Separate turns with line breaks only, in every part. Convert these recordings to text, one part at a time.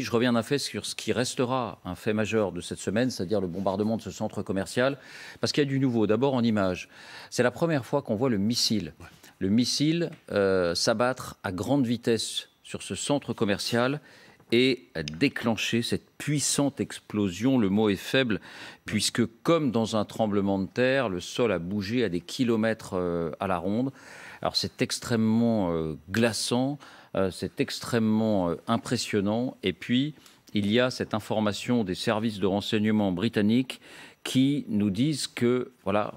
Je reviens d'un fait sur ce qui restera un fait majeur de cette semaine, c'est-à-dire le bombardement de ce centre commercial, parce qu'il y a du nouveau. D'abord en images. C'est la première fois qu'on voit le missile. Le missile s'abattre à grande vitesse sur ce centre commercial et déclencher cette puissante explosion. Le mot est faible, puisque comme dans un tremblement de terre, le sol a bougé à des kilomètres à la ronde. Alors c'est extrêmement glaçant. C'est extrêmement impressionnant. Et puis, il y a cette information des services de renseignement britanniques qui nous disent que, voilà,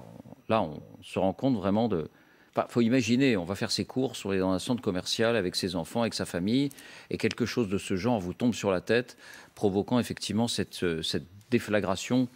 là, on se rend compte vraiment de... Il faut imaginer, on va faire ses courses, on est dans un centre commercial avec ses enfants, avec sa famille, et quelque chose de ce genre vous tombe sur la tête, provoquant effectivement cette déflagration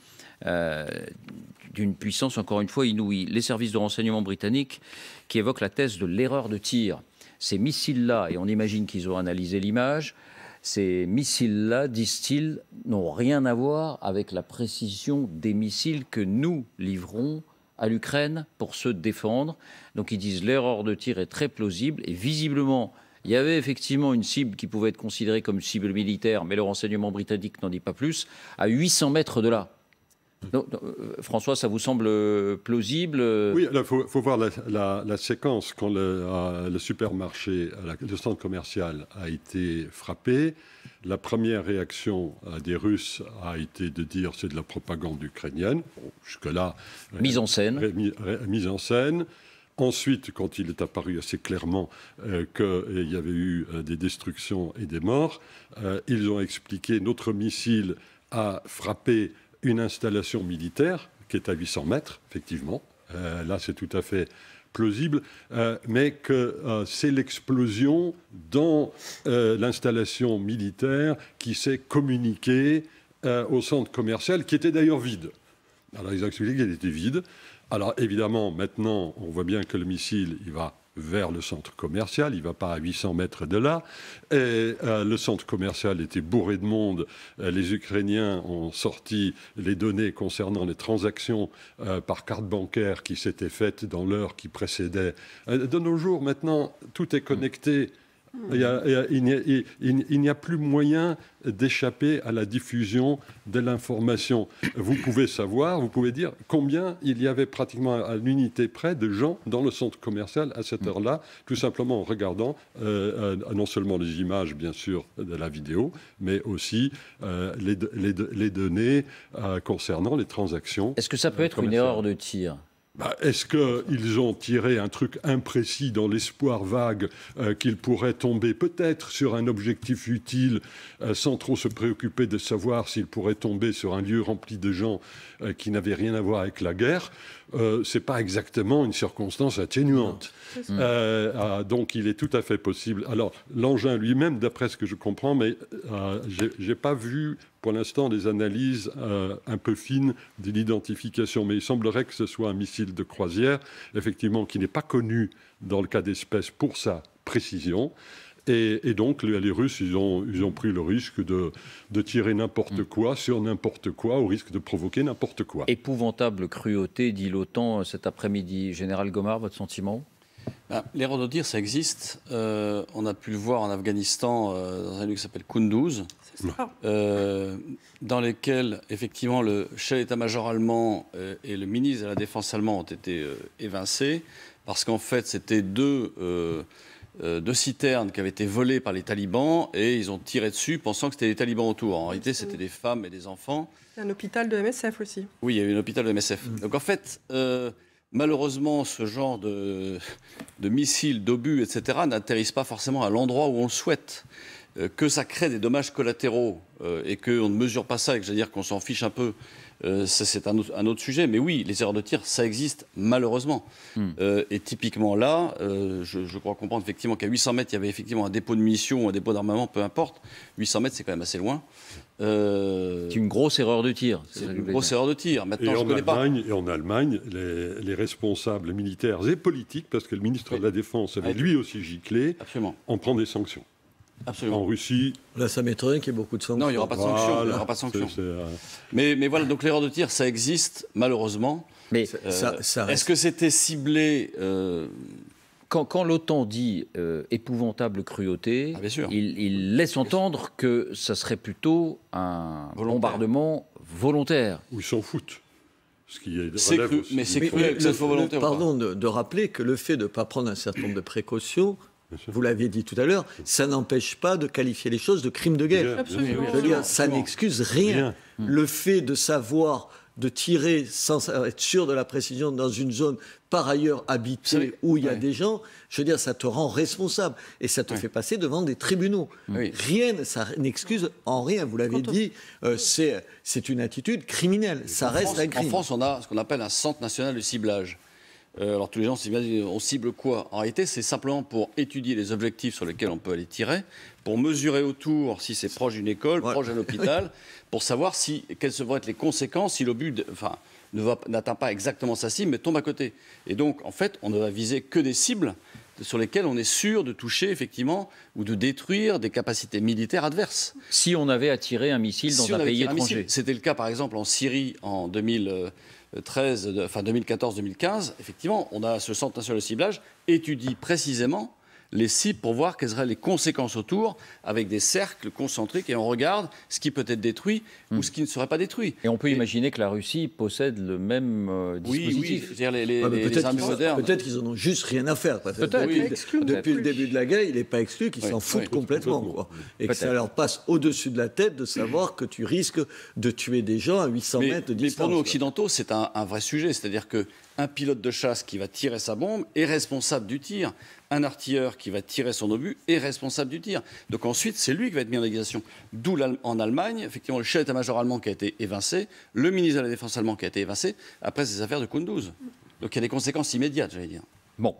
d'une puissance, encore une fois, inouïe. Les services de renseignement britanniques qui évoquent la thèse de l'erreur de tir. Ces missiles-là, et on imagine qu'ils ont analysé l'image, ces missiles-là, disent-ils, n'ont rien à voir avec la précision des missiles que nous livrons à l'Ukraine pour se défendre. Donc ils disent l'erreur de tir est très plausible et visiblement, il y avait effectivement une cible qui pouvait être considérée comme cible militaire, mais le renseignement britannique n'en dit pas plus, à 800 mètres de là. Donc, François, ça vous semble plausible?
Oui, il faut voir la séquence. Quand le supermarché, le centre commercial a été frappé, la première réaction des Russes a été de dire c'est de la propagande ukrainienne. Bon, jusque-là...
Mise en scène.
Mise en scène. Ensuite, quand il est apparu assez clairement qu'il y avait eu des destructions et des morts, ils ont expliqué notre missile a frappé une installation militaire qui est à 800 mètres, effectivement. Là, c'est tout à fait plausible, mais que c'est l'explosion dans l'installation militaire qui s'est communiquée au centre commercial, qui était d'ailleurs vide. Alors, ils ont expliqué qu'il était vide. Alors, évidemment, maintenant, on voit bien que le missile, il va vers le centre commercial, il ne va pas à 800 mètres de là. Et le centre commercial était bourré de monde. Les Ukrainiens ont sorti les données concernant les transactions par carte bancaire qui s'étaient faites dans l'heure qui précédait. De nos jours, maintenant, tout est connecté. Il n'y a plus moyen d'échapper à la diffusion de l'information. Vous pouvez savoir, vous pouvez dire combien il y avait pratiquement à l'unité près de gens dans le centre commercial à cette heure-là, tout simplement en regardant non seulement les images, bien sûr, de la vidéo, mais aussi les données concernant les transactions.
Est-ce que ça peut être une erreur de tir ?
Est-ce qu'ils ont tiré un truc imprécis dans l'espoir vague qu'ils pourraient tomber peut-être sur un objectif utile sans trop se préoccuper de savoir s'ils pourraient tomber sur un lieu rempli de gens qui n'avaient rien à voir avec la guerre? C'est pas exactement une circonstance atténuante. Donc il est tout à fait possible. Alors l'engin lui-même, d'après ce que je comprends, mais j'ai pas vu pour l'instant des analyses un peu fines de l'identification, mais il semblerait que ce soit un missile de croisière, effectivement, qui n'est pas connu dans le cas d'espèce pour sa précision. Et donc, les Russes, ils ont pris le risque de tirer n'importe quoi sur n'importe quoi, au risque de provoquer n'importe quoi.
Épouvantable cruauté, dit l'OTAN cet après-midi. Général Gomard, votre sentiment ?
L'erreur de tir, ça existe. On a pu le voir en Afghanistan dans un lieu qui s'appelle Kunduz, dans lesquels, effectivement, le chef d'état-major allemand et le ministre de la Défense allemand ont été évincés, parce qu'en fait, c'était deux citernes qui avaient été volées par les talibans, et ils ont tiré dessus pensant que c'était les talibans autour. En réalité, c'était des femmes et des enfants.
Un hôpital de MSF aussi.
Oui, il y a eu un hôpital de MSF. Donc en fait... malheureusement, ce genre de missiles, d'obus, etc., n'atterrissent pas forcément à l'endroit où on le souhaite. Que ça crée des dommages collatéraux et qu'on ne mesure pas ça, et que j'allais dire qu'on s'en fiche un peu, c'est un autre sujet. Mais oui, les erreurs de tir, ça existe malheureusement. Et typiquement là, je crois comprendre effectivement qu'à 800 mètres, il y avait effectivement un dépôt de munitions, un dépôt d'armement, peu importe. 800 mètres, c'est quand même assez loin.
C'est une grosse erreur de tir.
C'est une grosse erreur de tir. Maintenant,
Et en Allemagne, les responsables militaires et politiques, parce que le ministre de la Défense avait lui aussi giclé, en prend des sanctions.
Absolument.
En Russie...
Là, ça m'étonnerait qu'il y ait beaucoup de sanctions.
Non, il n'y aura pas de sanctions.
Voilà,
il n'y aura pas de sanctions. Mais voilà, donc l'erreur de tir, ça existe, malheureusement.
Mais
est-ce que c'était ciblé
Quand l'OTAN dit épouvantable cruauté, il laisse entendre que ça serait plutôt un bombardement volontaire.
Où ils s'en foutent.
C'est cru, mais c'est cru que ça soit volontaire.
Pardon de rappeler que le fait de ne pas prendre un certain nombre de précautions, vous l'aviez dit tout à l'heure, ça n'empêche pas de qualifier les choses de crimes de guerre.
Absolument.
Je veux dire, ça n'excuse rien. Le fait de savoir, de tirer sans être sûr de la précision dans une zone par ailleurs habitée où il y a des gens, je veux dire, ça te rend responsable et ça te fait passer devant des tribunaux. Rien, ça n'excuse en rien. Vous l'avez dit, c'est une attitude criminelle. Ça reste un crime.
En France, on a ce qu'on appelle un centre national de ciblage. Alors tous les gens se disent, on cible quoi? En réalité, c'est simplement pour étudier les objectifs sur lesquels on peut aller tirer, pour mesurer autour si c'est proche d'une école, proche d'un hôpital, pour savoir quelles vont être les conséquences si l'obus n'atteint pas exactement sa cible, mais tombe à côté. Et donc, en fait, on ne va viser que des cibles sur lesquelles on est sûr de toucher, effectivement, ou de détruire des capacités militaires adverses.
Si on avait attiré un missile dans un pays étranger.
C'était le cas, par exemple, en Syrie en 2014-2015, effectivement, on a ce centre national de ciblage étudie précisément les cibles pour voir quelles seraient les conséquences autour, avec des cercles concentriques, et on regarde ce qui peut être détruit ou ce qui ne serait pas détruit.
Et on peut imaginer que la Russie possède le même dispositif.
Oui, c'est-à-dire les armes modernes.
Peut-être qu'ils en ont juste rien à faire. Depuis le début de la guerre, il n'est pas exclu qu'ils s'en foutent complètement. Quoi. Et que ça leur passe au-dessus de la tête de savoir que tu risques de tuer des gens à 800 mètres de distance.
Mais pour nous occidentaux, c'est un vrai sujet. C'est-à-dire qu'un pilote de chasse qui va tirer sa bombe est responsable du tir. Un artilleur qui va tirer son obus est responsable du tir. Donc ensuite, c'est lui qui va être mis en accusation. D'où en Allemagne, effectivement, le chef d'état-major allemand qui a été évincé, le ministre de la Défense allemand qui a été évincé, après ces affaires de Kunduz. Donc il y a des conséquences immédiates, j'allais dire.
Bon.